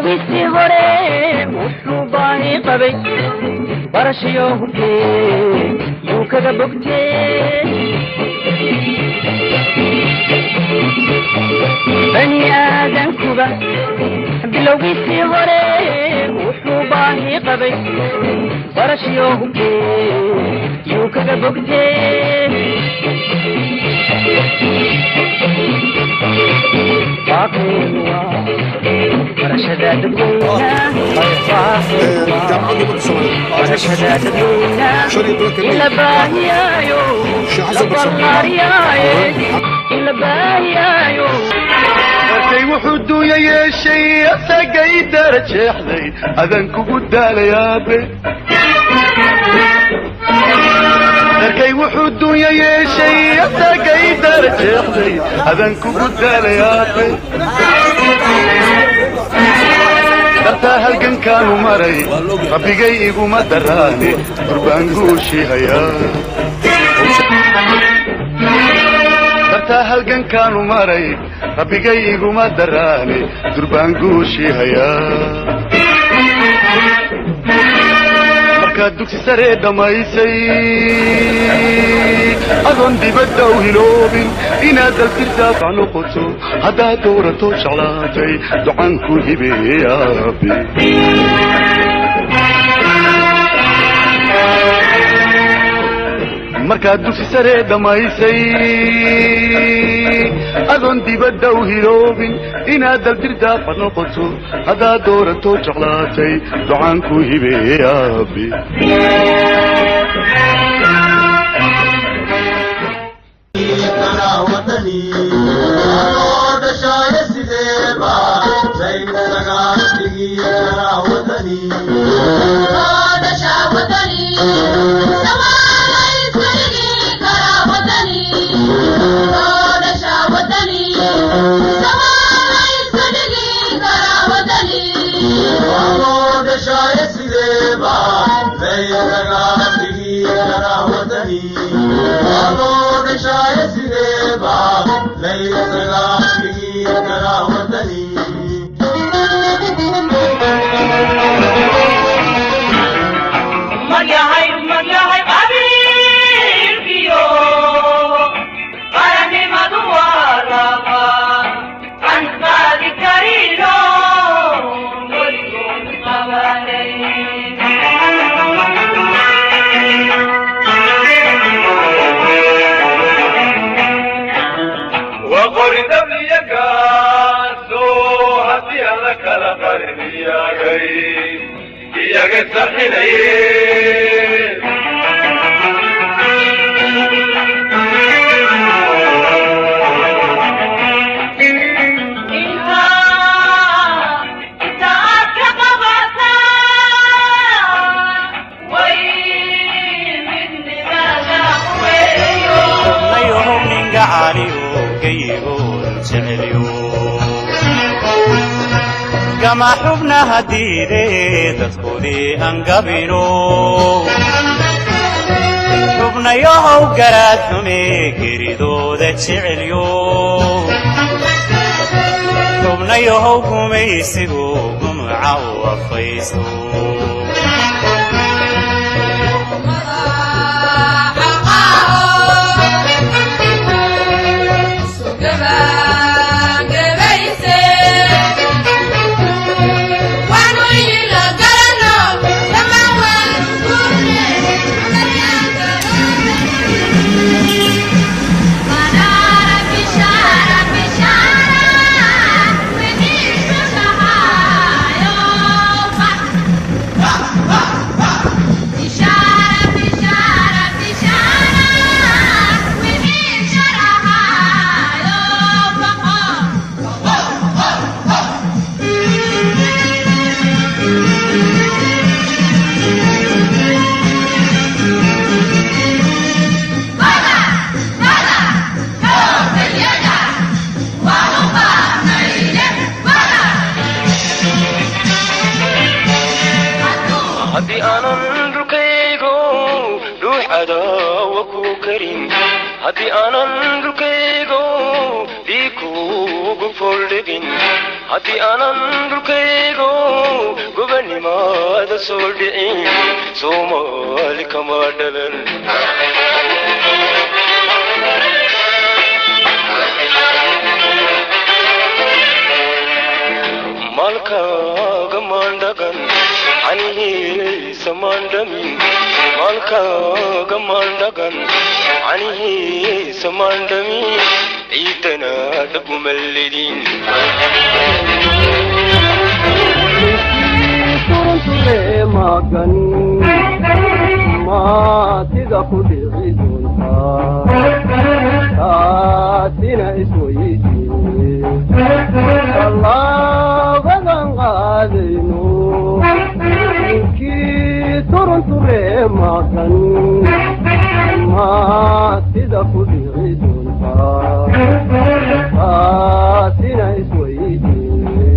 bilowgiisii hore wuxuu baahi qabay barashayo hubkee yuu kaga bogtee bani aadankuba bilowgiisii hore wuxuu baahi qabay barashayo hubkee yuu kaga bogtee برشدات إلا باهيايو إلا باهيايو markay wuxuu duuyay shay asagay darajeexday adanku gudaalayaabe markay wuxuu duuyay shay asagay darajeexday adanku gudaalayaabe dartaa halgan kaanu maray rabbigay iguma daraane qurbaan guushii hayaa dartaa halgan kaanu maray rabbigay iguma daraane durbaan guushii hayaa markaad dugsi saree dhammaysay adoon dibadda u hiloobin inaad daltirtaafac noqoto haddaad dowrato jeclaatay ducaan ku hibeeyaabe markaad dugsi saree dhammaysay adoon dibadda u hiloobin inaad daltirtaafac noqoto haddaad dowrato jeclaatay ducaan ku hibeeyaabe كما حبنا هديري تدخلي أنقبينو حبنا يوهو قراتني كريدو ذات شعليو حبنا يوهو قميسيقو قمعو وفيسو هدي أنا ندركيجو ديكو بفولدين هدي أنا ندركيجو gobanimaada soo dhicin Soomaali kama dhalan malkaaga maandhagan canihiisa maandhamin malkaaga maandhagan canihiisa maandhamin ciidana dhaguma ledin turunture magan maatida ku dhici doontaa taasina isweydiine tallaabadan qaadayno ninkii turunture magan maatida ku dhici doontaa taasina isweydiine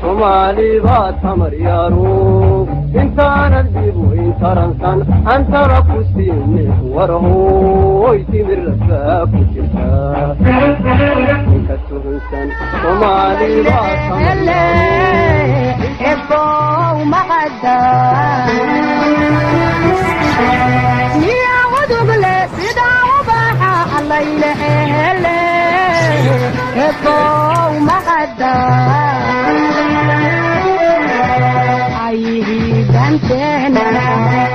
Somali baad tamar yaaro intaanad dibu intaransan antara ku siine warhooy timir lafaa ku jirta ninka tuhunsan Somali baad tamar yaaro ebow maqada niya wadugle sida ubaxa allayla hele ebow maqada Dantena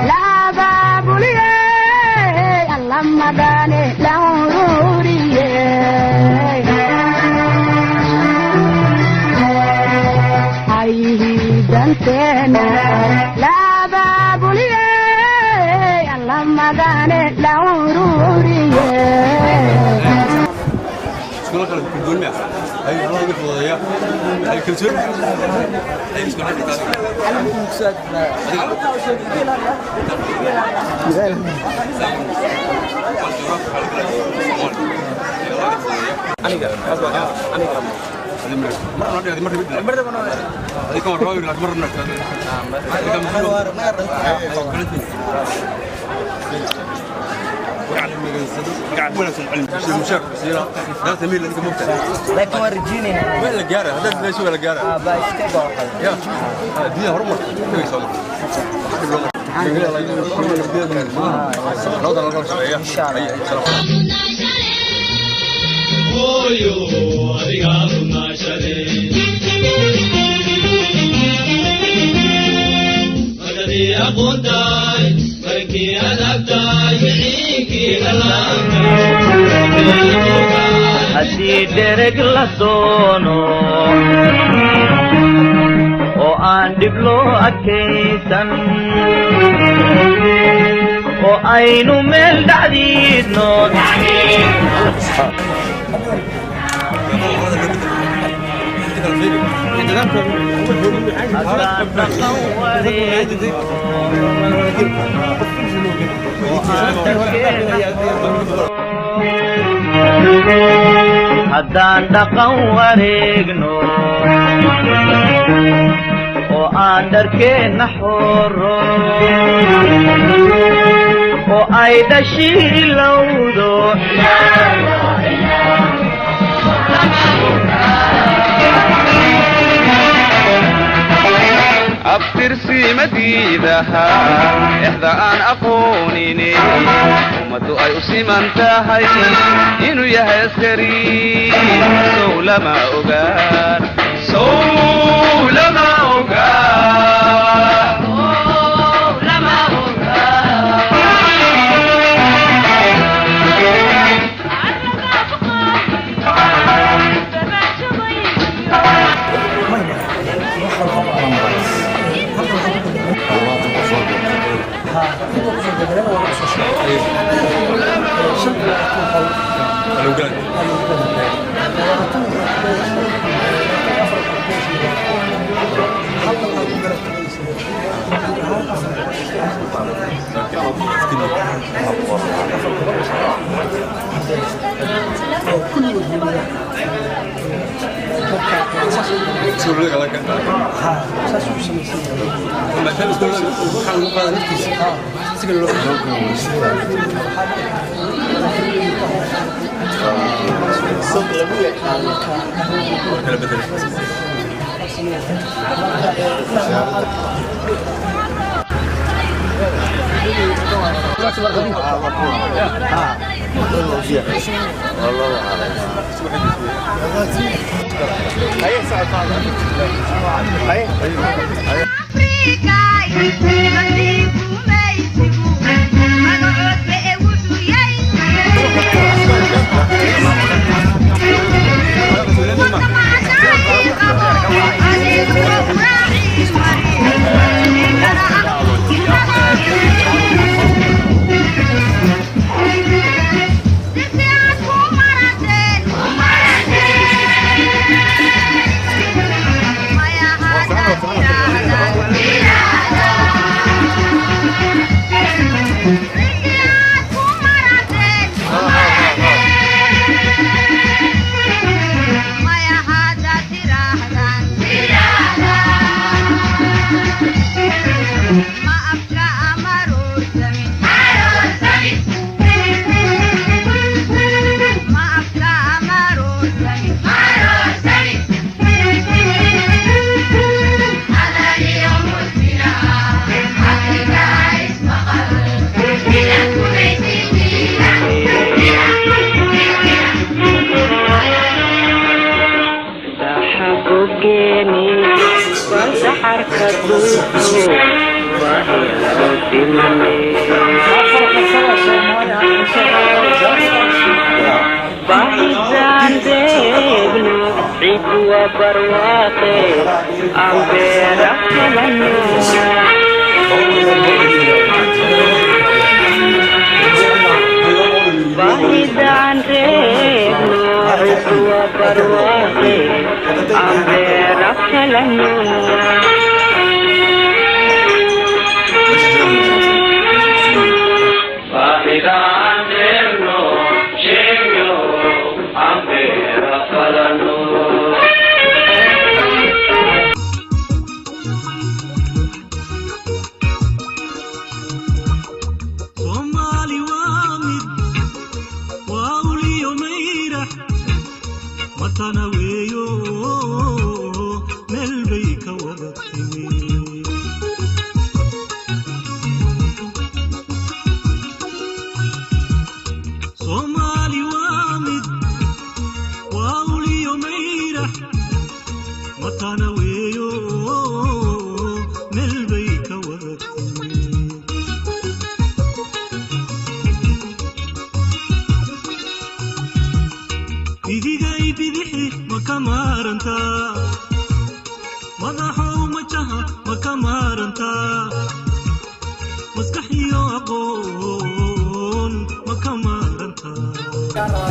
la babuliye Allah madane la ururiye Ayhi dantena la babuliye Allah madane la ururiye شكرا لك في الدنيا أي الله يحفظه يا أي كلثوم أي شكرا لك قاعد ولا سمعين المشاكل كثيرة لا تميل لك مبتدأ لكن ورجيني وين الجارة هذا ليش ولا الجارة بايستيبا يا دي هرمون كويس والله إن شاء الله haddii dhereg la doono oo aan dhib loo adkaysan oo aynu meel dhacdiidno haddaan dhaqan wareegno haddaan dhaqan wareegno oo aan dharkeenna xoro oo ay dhashii lowdo abtirsiimadiidaha exda aan aqoonine ummadu ay u siman tahay inuu yahay askari sow lama ogaan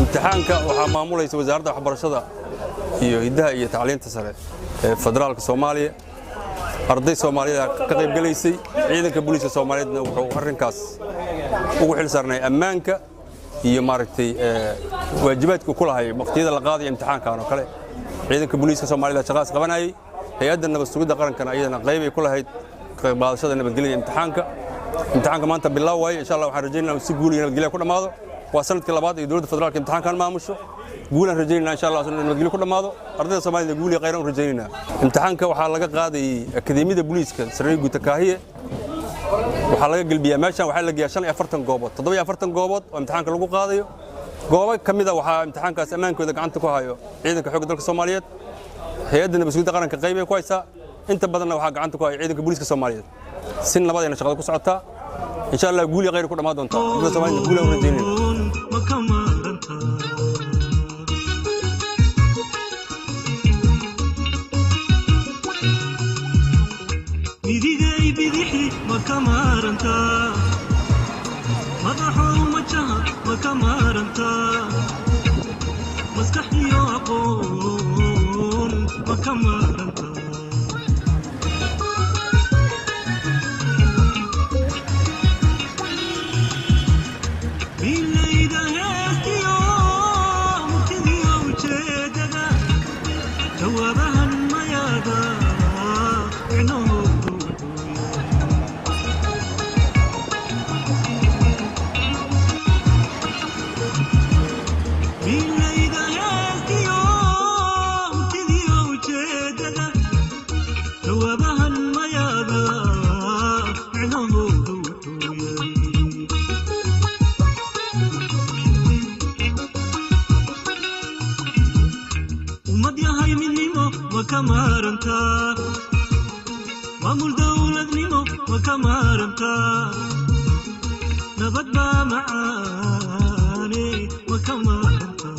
imtixaanka waxaa maamulaysa wasaaradda waxbarashada iyo hiddaha iyo tacliinta sare ee federaalka Soomaaliya arday Soomaaliyeed ka qayb galaysay ciidanka booliska Soomaaliyeedna wuxuu arrinkaas ugu xil saarnay ammaanka iyo maaragtay waajibaadka ku lahayd waqtiyada la qaaday imtixaankan oo kale ciidanka booliska Soomaaliyeed shaqaas qabanayay hay'adda nabad sugidda qarankana iyadana qayb ay ku lahayd qayb qaadashada nabadgelyada imtixaanka maanta bilow way insha Allah waxaan rajaynaynaa si guul iyo nabadgelyo ku dhamaado waa sanadkii labaad ee dawladda federaalka imtixaankan maamusho guulan rajaynaynaa insha Allah inuu nabadgelyo ku dhamaado ardayda Soomaaliyeed guul iyo khayran rajaynaynaa imtixaanka waxaa laga qaaday akademiyada booliska Sare Guuta Kaahiye waxaa laga galbiyaa meeshan waxaa la geeyaa 45 goobood 47 goobood oo imtixaanka lagu qaadayo goobo kamida waxaa imtixaankaas amaankooda gacanta ku hayo ciidanka xoogga dalka Soomaaliyeed hay'adda nabad sugidda qaranka qayb ay ku haysaa inta badanna waxaa gacanta ku hayo ciidanka booliska Soomaaliyeed si nabad ay shaqada ku socotaa insha Allah guul iyo khayr ku dhamaan doonta ardayda Soomaaliyeed guul aan rajaynayna وكمارنتا مامور دولة نيمو وكمارنتا نبض معاني وكمارنتا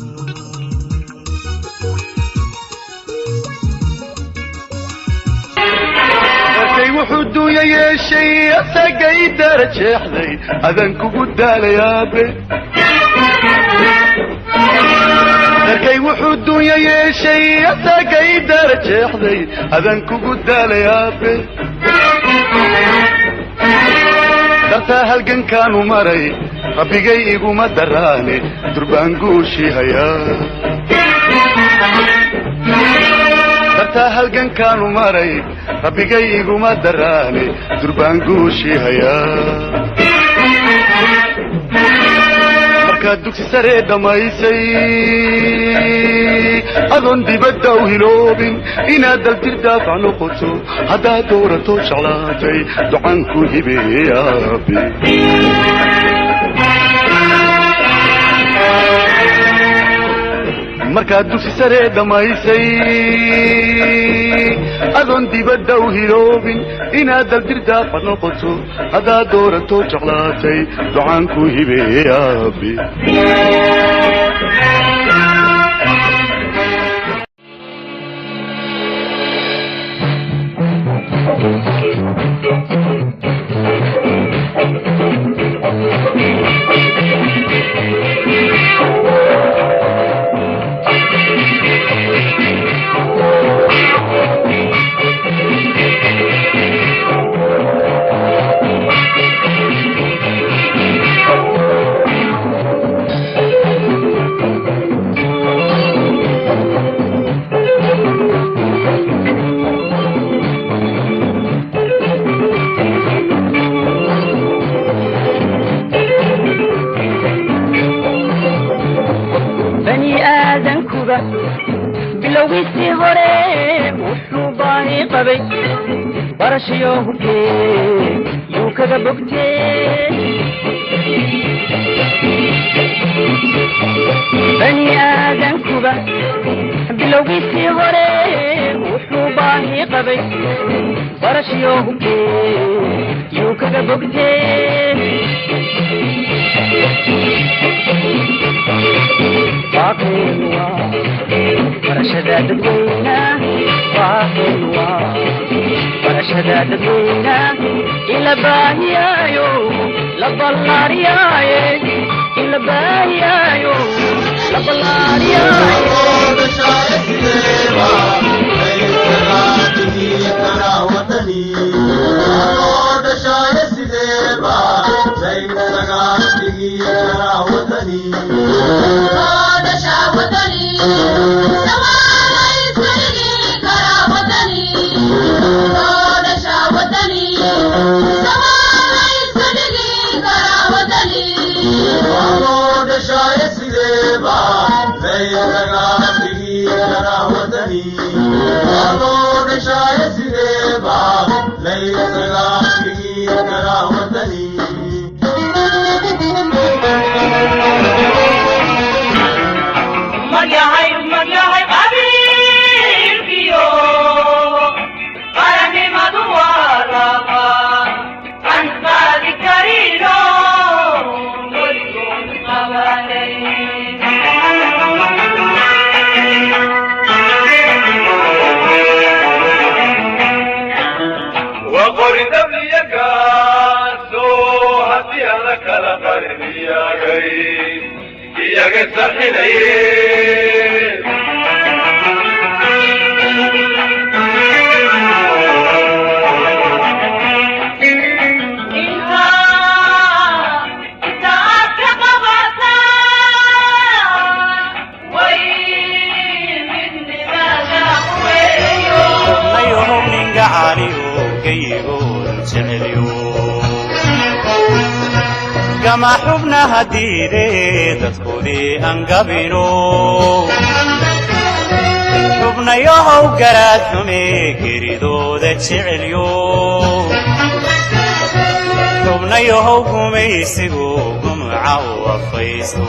arkay wuxuu duuyay shay asagay darajeexday adan kugu daalayaabe arkay wuxuu duuyay shay asagay darajeexday adan kugu daalayaabe dartaa halgankaanu maray rabbigay iguma daraane durbaan guushii hayaa dartaa halgankaanu maray rabbigay iguma daraane durbaan guushii hayaa markaad dugsi saree dhammaysay adoon dibadda u hiloobin inaad daltir daafac noqoto haddaad doorato jeclaatay ducaan ku hibeeyaabe markaad dugsi saree dhammaysay adoon dibadda u hiloobin inaad daldir daafac noqoto haddaad doorato jeclaatay ducaan ku hibeeyaabe bilowgiisii hore wuxuu baahi qabay barashayo hubkee yuu kaga bogtee bani aadankuba bilowgiisii hore wuxuu baahi qabay barashayo hubkee yuu kaga bogtee barashada dadweyna barashada dadweyna ila baahiyaayo la ballaariyaaye ila baahiyaayo la ballaariyaaye كما حبنا هديري تدخلي أنقبينو حبنا يوهو قرات همي كريدو ذا تشعليو حبنا يوهو قمي سيقو قمعا وفيسو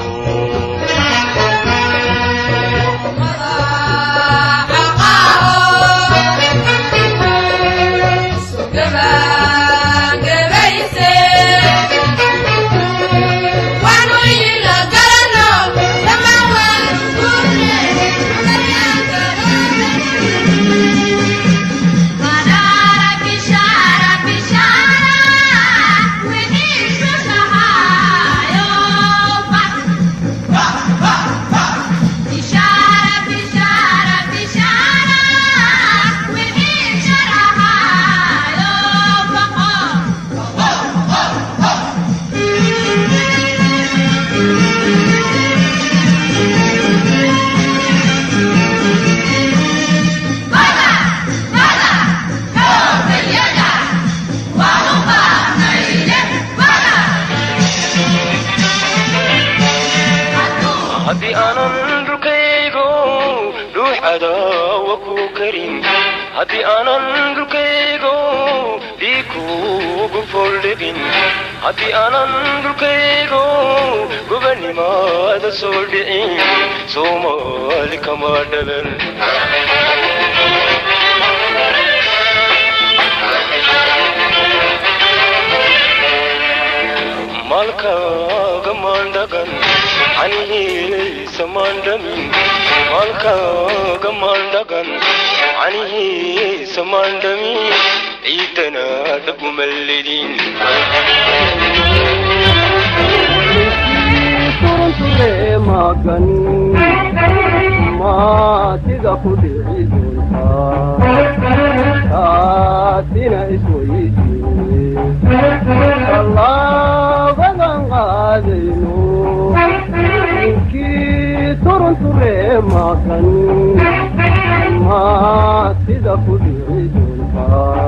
ku karin haddii aanan dhulkaygo dhiikuugu foldhegin haddii aanan dhulkaygo gobanimaada soo dhicin soomaali kama dhalan malkaaga maandhagan canihiisa maandhamin malkaaga maandhagan canihiisa maandhamin ciidana dhagumalledin magan maatida ku dhici doontaa taasina isweydiye tallaabadan qaadayno ninkii turunture magan maatida ku dhici doontaa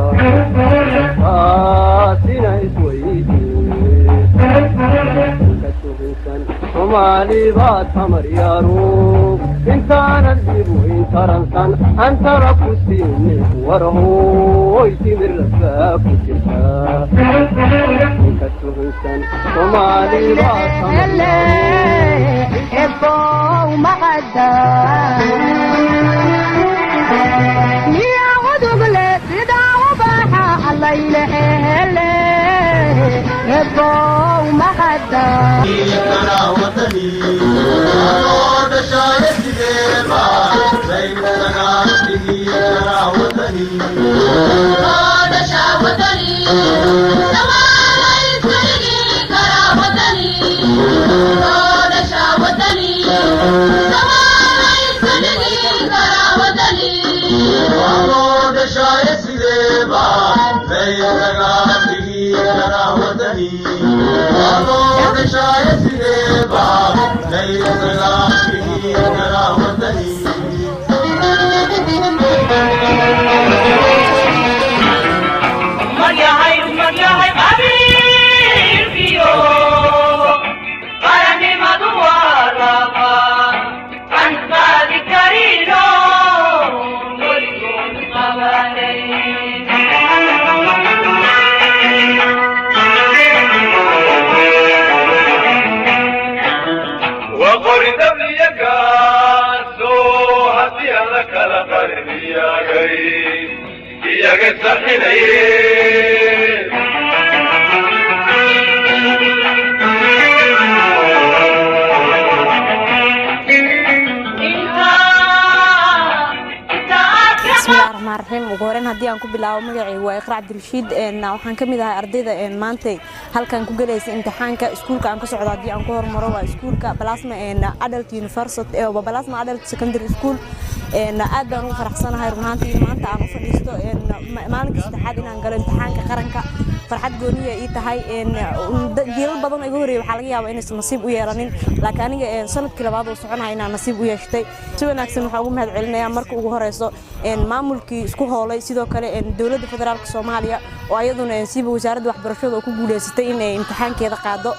taasina isweydiye Somali baad hamar yaaro intaanan dhibu intaransan antara ku siini warhooy timir lafaa ku jirta inka tuhunsan Somali baad hamar yaaro ebow maqada niya udugle sidaa ubaxa allaylehele ebow maqada ugooreen haddii aan ku bilaabo magacay waa Iqraa Abdirashiid waxaan ka mid ahay ardayda maanta halkan ku galaysa imtixaanka iskuulka aan ka socdo haddii aan ku hormaro waa iskuulka Plasma Adult University ee Plasma Adult Secondary School aad baan ugu faraxsanahay runtii maanta aan u fadhiisto maalinka saddexaad inaan galo imtixaanka qaranka farxad gooniya ii tahay jiilal badan oo igu horeeyay waxa laga yaabaa inaysan nasiib u yeelanin laakiin aniga sanadkii labaad oo soconay inaan nasiib u yeeshtay si wanaagsan waxa ugu mahad celinayaa marka ugu horeyso maamulkii isku hoolay sidoo kale dawladda federaalka Soomaaliya oo ayaduna siiba wasaaradda waxbarashada oo ku guuleysatay in imtixaankeeda qaado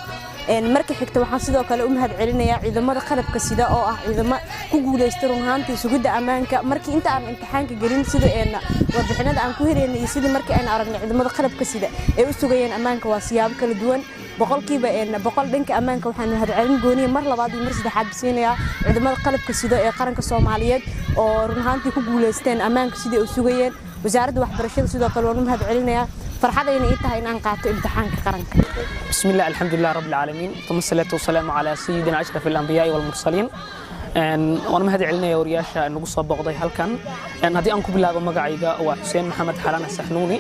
marka xigta waxaan sidoo kale u mahad celinayaa ciidamada qalabka sida oo ah ciidamo ku guuleystay runtii sugidda ammaanka markii inta aan imtixaanka gelin sida warbixinada aan ku hereynay iyo sidii markii aan aragnay ciidamada qalabka sida ay u sugayeen ammaanka waa siyaabo kala duwan boqolkiiba boqol dhanka ammaanka waxaan mahad celin gooniye mar labaad iyo mar saddexaad bisiinayaa ciidamada qalabka sida ee qaranka Soomaaliyeed oo runtii ku guuleysteen ammaanka sidii ay u sugayeen wasaaradda waxbarashada sidoo kale waan u mahad celinayaa فرحتي إنتها إن أنقاط امتحان كقرنك. بسم الله الحمد لله رب العالمين ثم الصلاة والسلام على سيدنا أشرف الأنبياء والمرسلين. وأنا مهدي علينا يا ورياشة إنه قصة بقضي هالكن. هذه أنكم بالله بمجاعيجا وحسين محمد حلان السحنوني.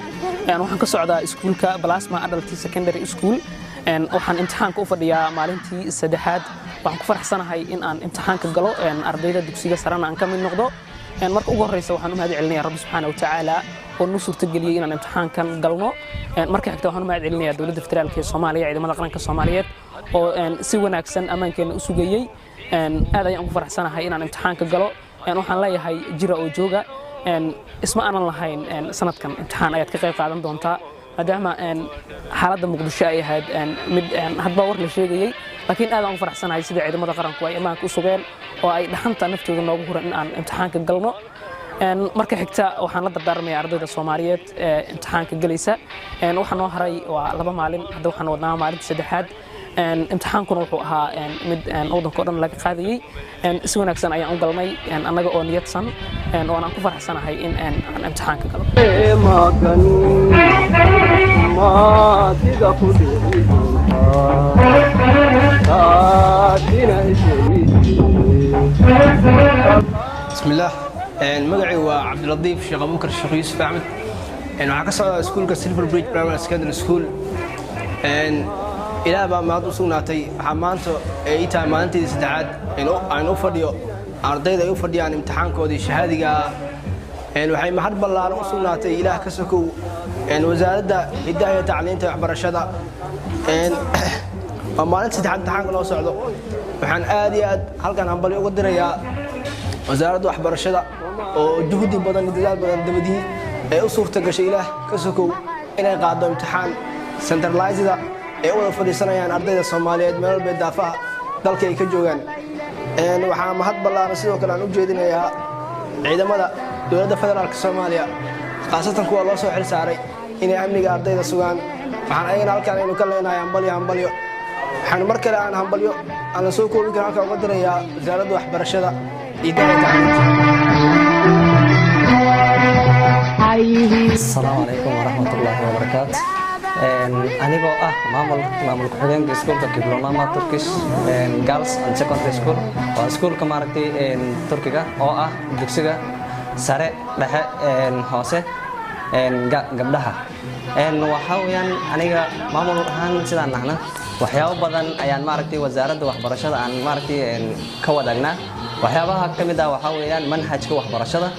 وحن كسعودة سكول كبلاسما أدلتي سكندري سكول. وحن امتحان كوفر يا مالنتي السدحات. وحن كفر حسنا هاي إن امتحان كجلو أرضية دكسية سرنا أنكم من نقطة. marka ugu horeysa waxaan u mahad celinayaa Rabbi subhanahu wa ta'ala oo noo suurtageliyay inaan imtixaankan galno marka xigta waxaan u mahad celinayaa dawladda federaalka ee Soomaaliya ciidamada qaranka Soomaaliyeed oo si wanaagsan amaankeena u sugayay aad ayaan ugu faraxsanahay inaan imtixaanka galo waxaan leeyahay jira oo jooga isma aanan lahayn sanadkan imtixaan ayaad ka qayb qaadan doontaa maadaama xaaladda Muqdisho ay ahayd mid hadba war la sheegayay laakiin aad aan ugu faraxsanahay sida ciidamada qaranku ay amaanka u sugeen oo ay dhaxanta naftooda noogu huran in aan imtixaanka galno marka xigta waxaan la dardaarmayaa ardayda Soomaaliyeed ee imtixaanka galaysa waxaan noo haray waa 2 maalin hadda waxaan wadnaa maalinta saddexaad imtixaankuna wuxuu ahaa mid waddanka oo dhan laga qaadayay si wanaagsan ayaan u galnay annaga oo niyadsan oo aan ku faraxsanahay in aan imtixaanka galo bismillaah magacay waa Cabdiladiif Sheekh Abuukar Sheekh Yuusuf Axmed waxaan ka socdaa iskuulka Silver Bridge Primary Secondary School ilaa baa maad u sugnaatay waxaa maanta ay tahay maalintii saddexaad aan u fadhiyo ardayda ay u fadhiyaan imtixaankoodii shahaadiga waxay mahad ballaaran u sugnaatay ilaah ka sokow wasaaradda hidaha iyo tacliinta waxbarashada waa maalinta saddexaad imtixaanka loo socdo waxaan aad iyo aad halkan hambali uga dirayaa wasaaradda waxbarashada oo juhdi badan iyo dadaal badan dabadii ay u suurta gashay ilaah ka sokow inay qaado imtixaan centralized ay wada fadhiisanayaan ardayda Soomaaliyeed meel walba daafaha dalka ay ka joogaan waxaa mahad ballaaran sidoo kale aan u jeedinayaa ciidamada dowladda federaalka Soomaaliya qaasatan kuwa loo soo xil saaray inay amniga ardayda sugaan waxaan ayagana halkaan aynu ka leenahay hambalyo waxaan mar kale aan hambalyo aan soo koobi karaa halkaan uga dirayaa wasaaradda waxbarashada السلام عليكم ورحمة الله وبركاته anigoo maamul ku-xigeenka iskuulka Kiblonama Turkish Girls and Secondary School waa iskuulka maaragtay Turkiga oo ah dugsiga sare dhexe hoose gabdhaha waxa weeyaan aniga maamul ahaan sidaan nahna waxyaabo badan ayaan maaragtay wasaaradda waxbarashada aan maaragtay ka wadaagnaa waxyaabaha kamid ah waxa weeyaan manhajka waxbarashada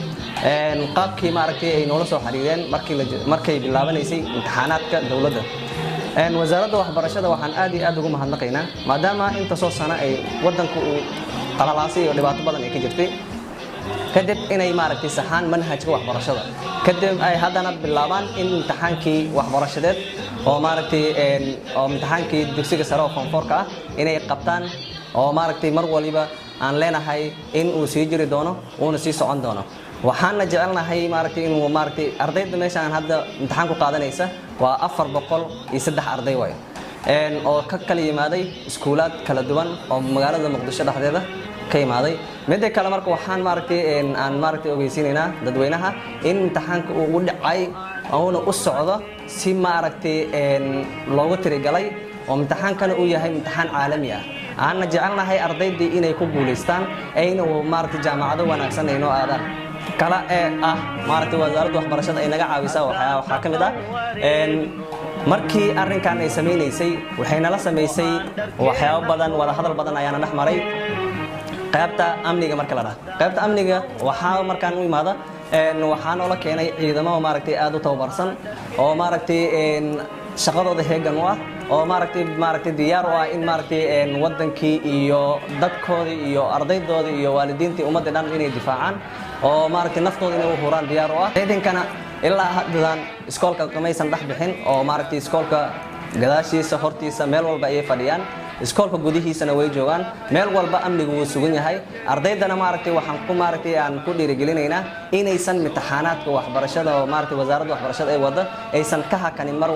qaabkii maaragtay ay noola soo xariireen markay bilaabanaysay imtixaanaadka dawladda wasaaradda waxbarashada waxaan aad iyo aad ugu mahadnaqaynaa maadaama inta soo sano ay waddanku uu qalalaasay iyo dhibaato badan ay ka jirtay kadib inay maaragtay saxaan manhajka waxbarashada kadib ay haddana bilaabaan in imtixaankii waxbarashadeed oo maaragtay oo imtixaankii dugsiga sare oo form 4 ah inay qabtaan oo maaragtay mar waliba aan leenahay in uu sii jiri doono uuna sii socon doono waxaan jecelnahay maaragtay inuu maaragtay ardayda meeshaan hadda imtixaan ku qaadanaysa waa 403 arday way oo ka kala yimaaday iskuulaad kala duwan oo magaalada Muqdisho dhexdeeda ka yimaaday midda kale marka waxaan maaragtay aan maaragtay ogeysiinaynaa dadweynaha in imtixaanka uu dhacay oo u socdo si maaragtay loogu tirigalay oo imtixaankana uu yahay imtixaan caalami ah aan jecelnahay ardayda inay ku guuleystaan ayna maaragtay jaamacado wanaagsan ay noo aadaan kala maaragtay wasaaradda waxbarashada ay naga caawisaa waxaa kamid ah markii arrinkan ay sameeysay waxay nala sameysay waxyaabo badan wada hadal badan ayaana dhex maray qaybta amniga marka la dhaho qaybta amniga waxaa markaan u imaada waxaan oo la keenay ciidamo maaragtay aad u tababarsan oo maaragtay shaqadooda heegan u ah oo maaragtay diyaar u ah in maaragtay wadankii iyo dadkooda iyo ardaydooda iyo waalidiintii ummadda dhan inay difaacaan oo maaragtay naftooda inay u huraan diyaar u ah ciidankana ilaa haddan iskoolka kamaysan dhex bixin oo maaragtay iskoolka gadaashiisa hortiisa meel walba ay fadhiyaan iskoolka gudihiisana way joogaan meel walba amnigu wuu sugan yahay ardaydana maaragtay waxaan ku maaragtay aan ku dhiirigelinaynaa inaysan imtixaanaadka waxbarashada oo maaragtay wasaaradda waxbarashada ay wada aysan ka hakanin mar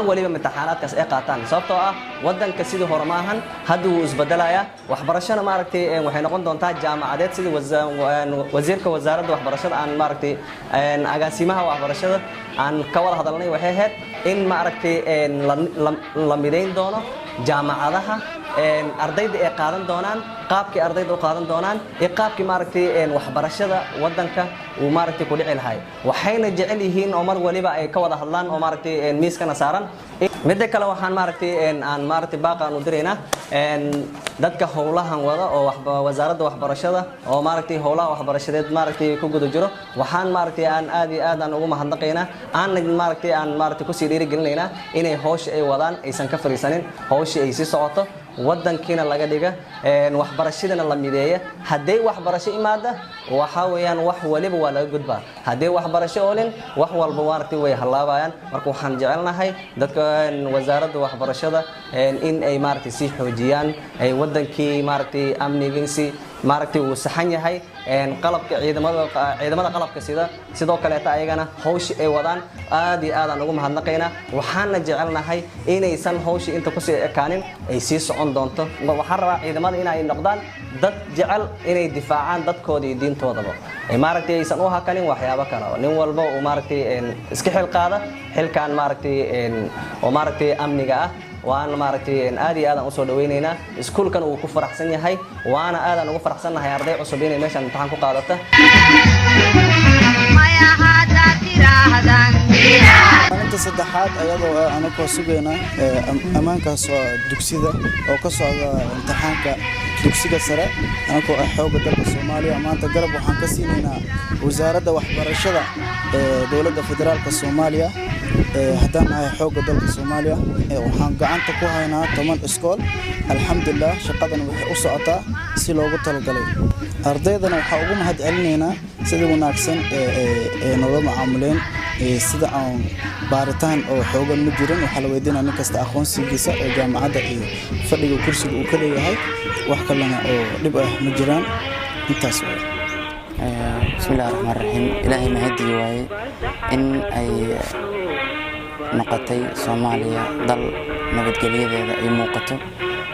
waliba imtixaanaadkaas ay qaataan sababtoo ah wadanka sidii hore ma ahan hadda wuu isbedelayaa waxbarashada maaragtay waxay noqon doontaa jaamacadeed sidii wasiirka wasaaradda waxbarashada aan maaragtay agaasimaha waxbarashada aan ka wada hadalnay waxay ahayd in maaragtay la midayn doono jaamacadaha ardayda ay qaadan doonaan qaabkii ardayda u qaadan doonaan ee qaabkii maaragtay waxbarashada wadanka uu maaragtay ku dhici lahay waxayna jecel yihiin oo mar waliba ay ka wada hadlaan oo maaragtay miiskana saaran midda kale waxaan maaragtay aan maaragtay baaqaan u diraynaa dadka howlahan wada oo wasaaradda waxbarashada oo maaragtay howlaha waxbarashadeed maaragtay ku guda jiro waxaan maaragtay aan aad iyo aad aan ugu mahadnaqaynaa aan maaragtay ku sii dhiirigelinaynaa inay hawsha ay wadaan aysan ka fariisanin hawsha ay sii socoto wadankiina laga dhiga waxbarashadana la mideeya hadday waxbarasho imaada waxaa weeyaan wax waliba waa laga gudbaa haddii waxbarasho olin wax walba maaragtay way halaabayaan marka waxaan jecelnahay dadka wasaaradda waxbarashada in ay maaragtay sii xoojiyaan ay wadankii maaragtay amnigiisi maaragtay uu saxan yahay qalabka ciidamada qalabka sidoo kaleeta ayagana hawsha ay wadaan aad iyo aad aan ugu mahadnaqaynaa waxaana jecelnahay inaysan hawsha inta ku sii ekaanin ay sii socon doonto waxaan rabaa ciidamada inay noqdaan dad jecel inay difaacaan dadkooda iyo diintoodaba maaragtay aysan u hakanin waxyaabo kale nin walba uu maaragtay iska xil qaada xilkan maaragtay oo maaragtay amniga ah waana maaragtay aad iyo aad aan u soo dhaweynaynaa iskuulkan uu ku faraxsan yahay waana aad aan ugu faraxsannahay arday cusub inay meeshan imtixaan ku qaadata maalinta saddexaad ayadoo anagoo sugayna ammaankaas oo dugsida oo ka socda imtixaanka dugsiga sare anagoo ah xoogga dalka Soomaaliya maanta garab waxaan ka siinaynaa wasaaradda waxbarashada ee dowladda federaalka Soomaaliya haddaan ahay xoogga dalka Soomaaliya waxaan gacanta ku haynaa 10 iskool alxamdulillah shaqadan waxay u socotaa si loogu talagalay ardaydana waxaa ugu mahad celinaynaa sida wanaagsan ee nolol macaamuleen sida aan baaritaan oo xoogan ma jirin waxa la weydiinaa nin kasta aqoonsigiisa ee jaamacadda iyo fadhiga kursiga uu ka leeyahay wax kalena oo dhib ah ma jiraan intaas way bismillaahir rahmaanir rahiim ilaahay mahadi waaye in ay noqotay Soomaaliya dal nabadgelyadeeda ay muuqato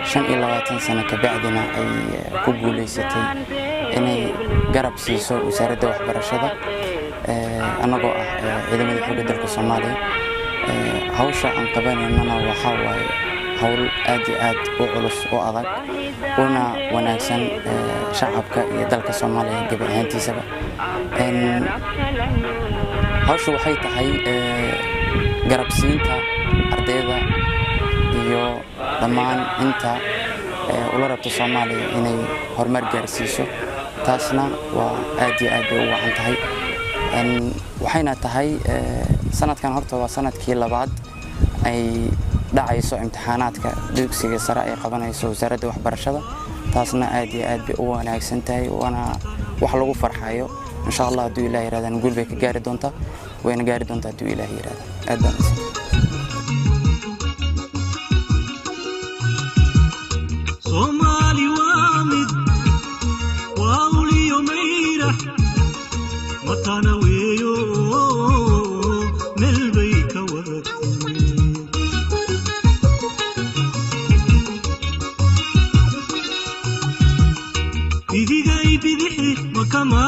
25 sano ka bacdina ay ku guuleysatay inay garab siiso wasaaradda waxbarashada anagoo ah ciidamada xoogga dalka Soomaaliya hawsha aan qabanayna waxa waaye hawl aad iyo aad u culus oo adag una wanaagsan shacabka iyo dalka Soomaaliya dib ahaantiisaba hawshu waxay tahay garab siinta ardayda iyo dhammaan inta ula rabta Soomaaliya inay horumar gaarsiiso taasna waa aad iyo aad u wacan tahay waxayna tahay sanadkan horta waa sanadkii labaad ay dhacayso imtixaanaadka dugsiga sare ay qabanayso wasaaradda waxbarashada taasna aad iyo aad bay u wanaagsan tahay wana wax lagu farxayo insha Allah haduu Ilaahay yiraahdo guul bay ka gaari doontaa wayna gaari doontaa haduu Ilaahay yiraahdo aad baan Somali wamid wauliyo meira matana weyo melbay ka waratay idigay bidixi makama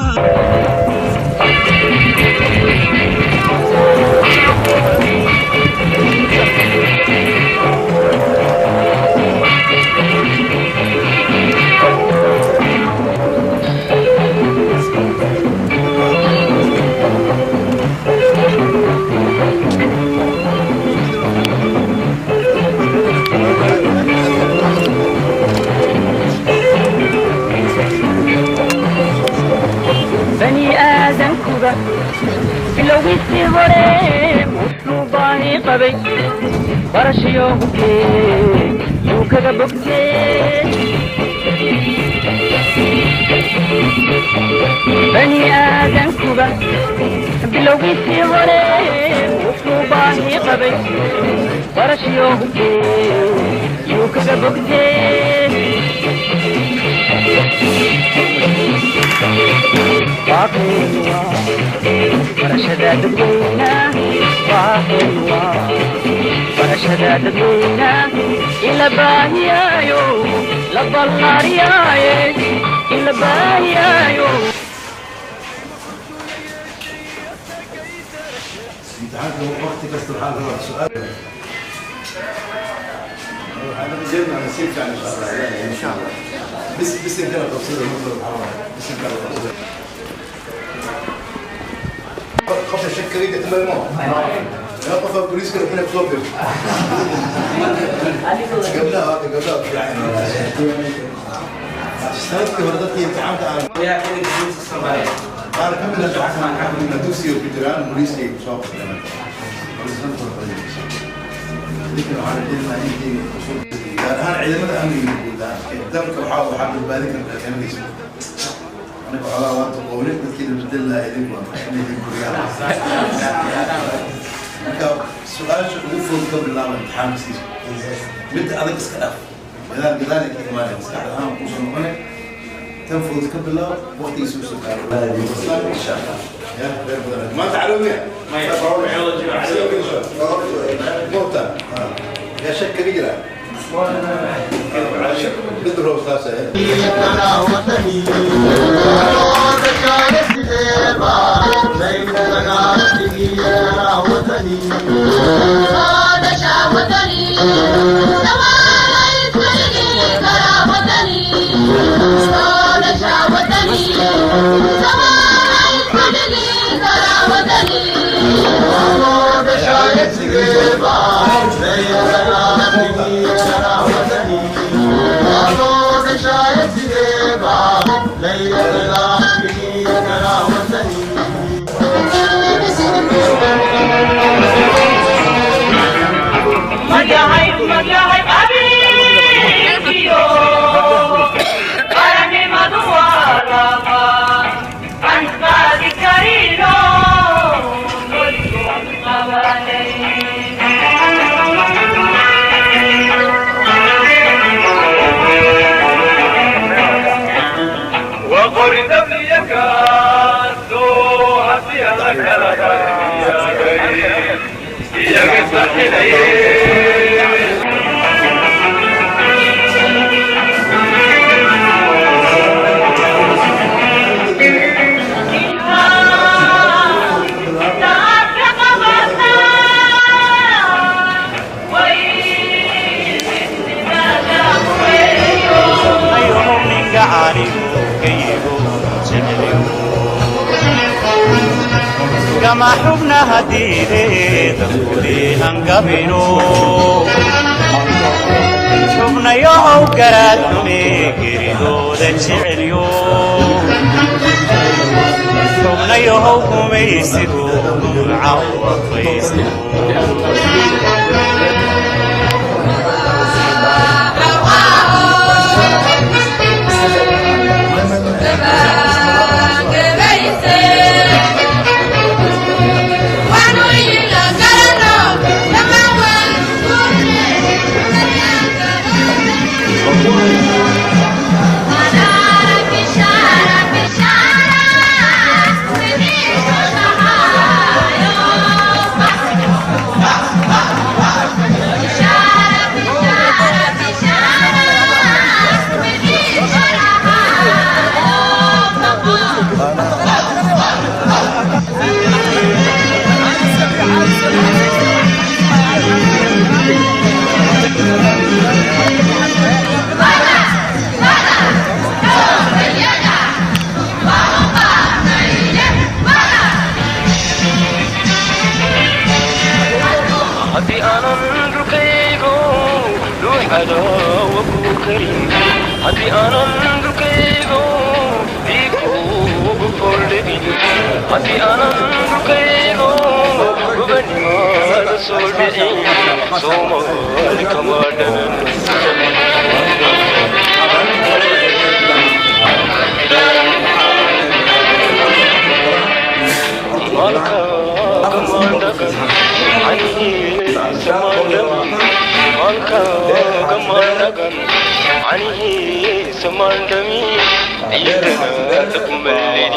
bani aadan kuba bilowgiisii hore wuxuu baahi qabay barashiyo hubkee yuu kaga bogtee bani aadan kuba bilowgiisii hore wuxuu baahi qabay barashiyo hubkee yuu kaga bogtee barashada dadweyna barashada dadweyna ila baahiyaayo la ballaariyaaye ila baahiyaayo بس انت لو تصير بس انت خفش الشكل دي تبقى الماء لا قفا بوليس كده هنا بصوبر قبلها اشتغلت وردتي امتحانات على يا كده بوليس الصبايا قال كمل الامتحان كان من دوسي وفيتران بوليس لي صوب لكن على دينا عندي انا عندما امني دمك وحاول حابب بالك انت كان ليش أنا على وقت قولي تذكر بدل لا يدين سؤال شو المفروض قبل لا امتحان سيس متى أنا كسكاف وإذا كذلك ما لك سكاف أنا وصل هنا تنفذ قبل لا وقت يسوس سكاف إن شاء الله ما تعلمي ما يفعلون موتا يا شك رجلا بدرو أستاذ كما حبنا هديده دخولي هنقبلو حبنا يوهو قراتني قريدو ذا جعليو حبنا يوهو قميسدو عوض فيسدو هدي أنا ندكيبو ديكو بفردين هدي أنا ندكيبو ببني ما رسول بعين صوم لك مردن مالك كمالك عني سمالك مالك كمالك عني سمان دمي عيدنا لكم الليل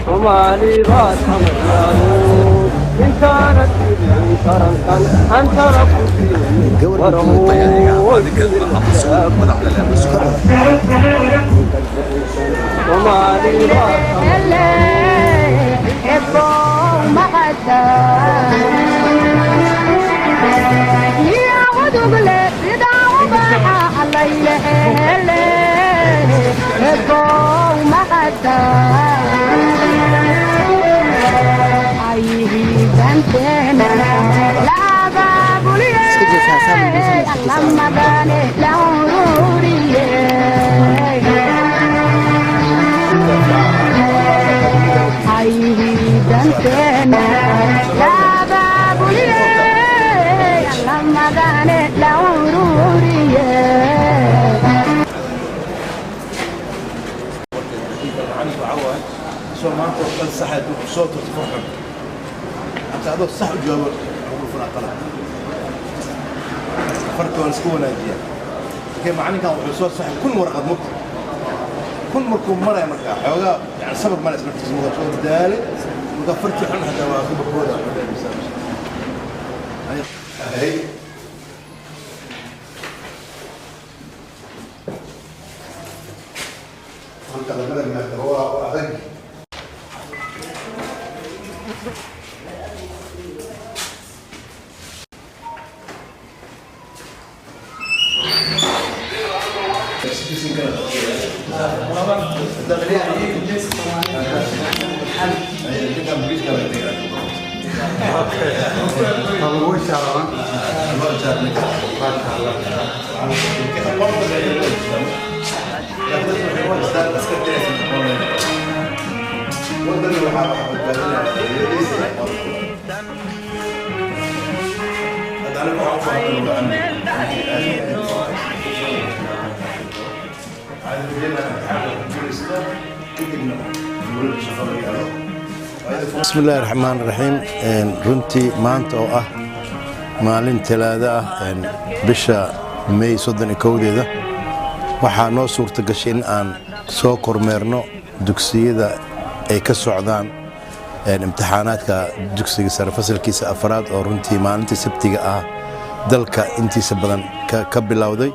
ومالي راس حمدانو إن كانت تبني شرنكا أنت ربك ورهو ومالي راس حمدانو سو ما أنت صح صوت تفهم أنت هذا صح جواب أقول فلان طلع فرق ونسكون أجيا كيف معني كان صوت صح كل مرة قد مت كل مركم مرة مركا حوجا يعني سبب ما نسمع اسمه صوت دالي مغفرت حنا حتى واقف بقوله هاي أنت لما لما هو أغني بسم الله الرحمن الرحيم runtii maanta oo ah maalin talaado ah bisha May 31 waxaa noo suurta gashay in aan soo kormeerno dugsiyada ay ka socdaan imtixaanaadka dugsiga sare fasalkiisa afraad oo runtii maalintii Sabtiga ah dalka intiisa badan ka bilowday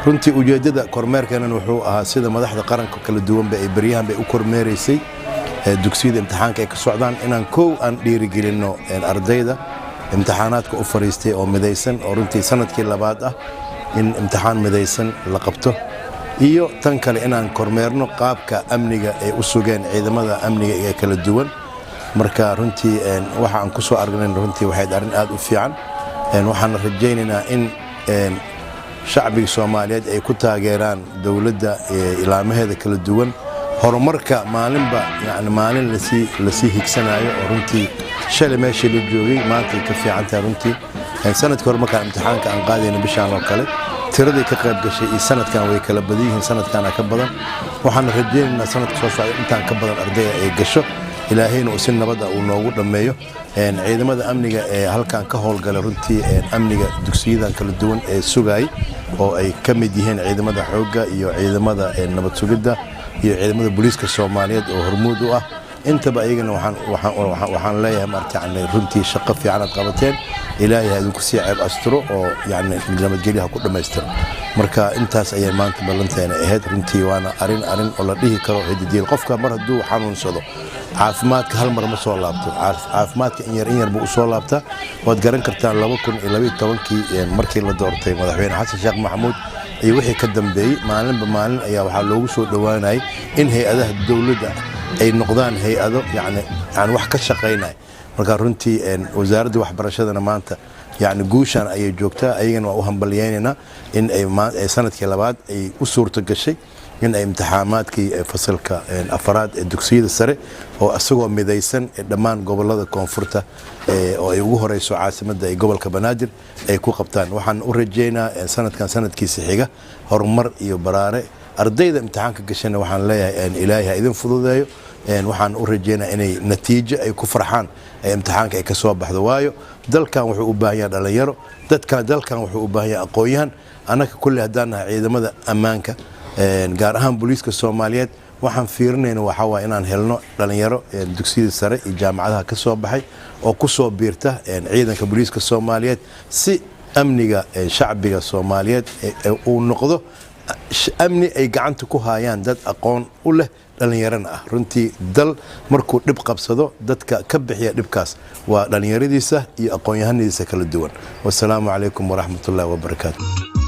runtii ujeedada kormeerkan wuxuu ahaa sida madaxda qaranka kala duwan ay bariyahan bay u kormeereysay dugsiyada imtixaanka ay ka socdaan inaan koow aan dhiirigelino ardayda imtixaanaadka u fariistay oo midaysan oo runtii sanadkii labaad ah in imtixaan midaysan la qabto iyo tan kale inaan kormeerno qaabka amniga ay u sugeen ciidamada amniga ee kala duwan marka runtii waxa aan ku soo aragnay runtii waxay arin aad u fiican waxaan rajaynaynaa in shacbiga Soomaaliyeed ay ku taageeraan dawladda ilaamaheeda kala duwan horumarka maalinba yani maalin la sii higsanayo oo runtii shalay meeshii la joogay maanta ka fiican tahay runtii sanadkii hore markaan imtixaanka aan qaadayna bishaan oo kale tiradii ka qayb gashay iyo sanadkan way kala badan yihiin sanadkan ka badan waxaan rajaynaynaa sanadka soo socda intaan ka badan arday ay gasho ilaahayna uu si nabad ah uu noogu dhameeyo ciidamada amniga ee halkan ka howlgala runtii amniga dugsiyadan kala duwan ee sugay oo ay ka mid yihiin ciidamada xoogga iyo ciidamada nabad sugidda iyo ciidamada booliiska Soomaaliyeed oo hormuud u ah intaba ayagana waxaan leeyahay markaan runtii shaqo fiican qabateen ilaahay idinku sii ceeb astro oo yani nabadgelyo ku dhameystiro marka intaas ayay maanta ballanteena ahayd runtii waana arin oo la dhihi karo hiddiil qofka mar haduu xanuunsado caafimaadka hal mar ma soo laabto caafimaadka in yar buu soo laabtaa waad garan kartaan 2012 markii la doortay madaxweyne Xasan Sheekh Maxamuud iyo wixii ka dambeeyay maalinba maalin ayaa waxa loogu soo dhawaanay in hay'adaha dawladda ay noqdaan hay'ado yani wax ka shaqeynay marka runtii wasaaradda waxbarashada maanta يعني جوشان أي جوكتا أيين وهم إن أي سنة كلابات أي أسرة قشي إن أي امتحانات كي فصل كأفراد الدكسيد السري أو أسوأ مديسن دمان قبل هذا كونفورتا أو يوه رئيس عاصمة أي قبل كبنادر أي كوكبتان وحن أورجينا سنة كان سنة كيس حاجة هرمر يبرارة أرديد امتحان كقشنا وحن لا إن إلهي إذن فضوذايو waxaan u rajeynaa inay natiijo ay ku farxaan ay imtixaanka ay ka soo baxdo waayo dalkan wuxuu u baahan yahay dhalinyaro dalkan wuxuu u baahan yahay aqoon-yahan anaka kulli haddaan nahay ciidamada ammaanka gaar ahaan booliiska Soomaaliyeed waxaan fiirinaynaa waxa waa inaan helno dhalinyaro dugsiyada sare iyo jaamacadaha ka soo baxay oo ku soo biirta ciidanka booliiska Soomaaliyeed si amniga shacbiga Soomaaliyeed uu noqdo amni ay gacanta ku hayaan dad aqoon u leh dhalinyarana ah runtii dal markuu dhib qabsado dadka ka bixiya dhibkaas waa dhalinyaradiisa iyo aqoon-yahanadiisa kala duwan wassalaamu calaykum waraxmatullaahi wabarakaatuh